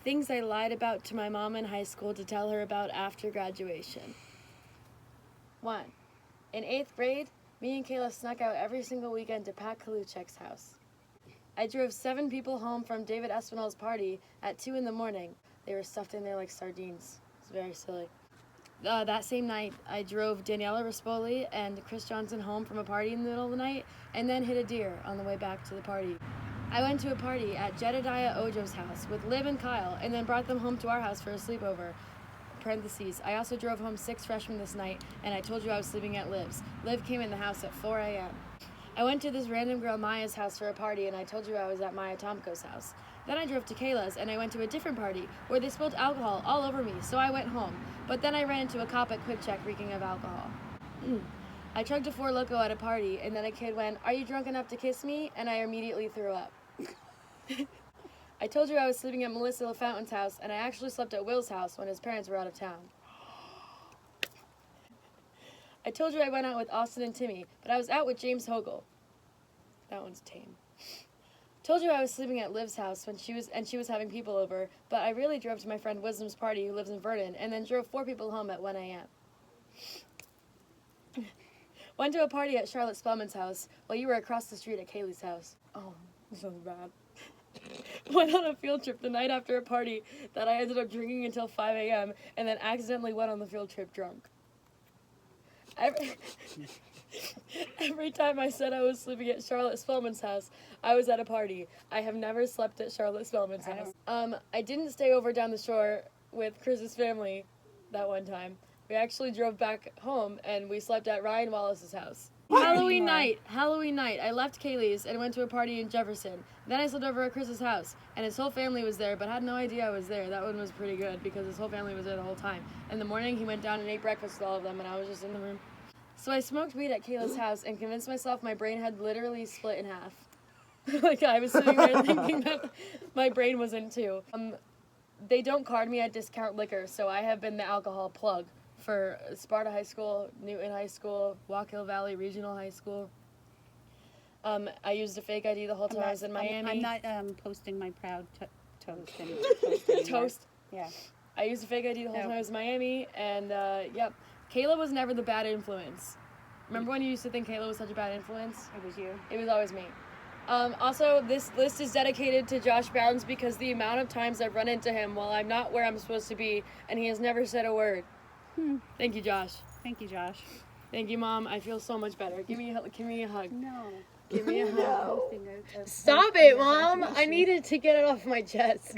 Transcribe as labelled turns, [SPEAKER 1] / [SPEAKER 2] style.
[SPEAKER 1] Things I lied about to my mom in high school to tell her about after graduation. 1. In 8th grade, me and Kayla snuck out every single weekend to Pat Kaluchek's house. I drove 7 people home from David Espinal's party at 2 in the morning. They were stuffed in there like sardines. It was very silly. That same night, I drove Daniela Rispoli and Chris Johnson home from a party in the middle of the night and then hit a deer on the way back to the party. I went to a party at Jedediah Ojo's house with Liv and Kyle and then brought them home to our house for a sleepover. Parentheses, I also drove home 6 freshmen this night and I told you I was sleeping at Liv's. Liv came in the house at 4 a.m. I went to this random girl Maya's house for a party and I told you I was at Maya Tomko's house. Then I drove to Kayla's and I went to a different party where they spilled alcohol all over me, so I went home. But then I ran into a cop at Quick Check reeking of alcohol. I chugged a Four Loko at a party and then a kid went, "Are you drunk enough to kiss me?" And I immediately threw up. I told you I was sleeping at Melissa LaFountain's house and I actually slept at Will's house when his parents were out of town. I told you I went out with Austin and Timmy, but I was out with James Hogle. That one's tame. Told you I was sleeping at Liv's house when she was having people over, but I really drove to my friend Wisdom's party who lives in Verdon and then drove 4 people home at 1 a.m. Went to a party at Charlotte Spellman's house while you were across the street at Kaylee's house. Oh, this sounds bad. Went on a field trip the night after a party that I ended up drinking until 5 a.m. and then accidentally went on the field trip drunk. Every time I said I was sleeping at Charlotte Spellman's house, I was at a party. I have never slept at Charlotte Spellman's house. I didn't stay over down the shore with Chris's family that one time. We actually drove back home and we slept at Ryan Wallace's house. Halloween night, I left Kaylee's and went to a party in Jefferson. Then I slept over at Chris's house, and his whole family was there, but had no idea I was there. That one was pretty good because his whole family was there the whole time. In the morning, he went down and ate breakfast with all of them, and I was just in the room. So I smoked weed at Kayla's house and convinced myself my brain had literally split in half. Like I was sitting there thinking that my brain was in 2. They don't card me at Discount Liquor, so I have been the alcohol plug for Sparta High School, Newton High School, Walk-Hill Valley Regional High School. I used a fake ID the whole time I was in Miami.
[SPEAKER 2] I'm not posting my proud toast. And
[SPEAKER 1] Toast?
[SPEAKER 2] Yeah.
[SPEAKER 1] I used a fake ID the whole time I was in Miami, and yep. Kayla was never the bad influence. Remember when you used to think Kayla was such a bad influence?
[SPEAKER 2] It was you.
[SPEAKER 1] It was always me. Also, this list is dedicated to Josh Bounds because the amount of times I've run into him while I'm not where I'm supposed to be, and he has never said a word. Thank you, Josh.
[SPEAKER 2] Thank you, Josh.
[SPEAKER 1] Thank you, Mom. I feel so much better. Give me a hug.
[SPEAKER 2] No.
[SPEAKER 1] Give me a hug.
[SPEAKER 2] No.
[SPEAKER 1] Stop it, Mom. I needed to get it off my chest.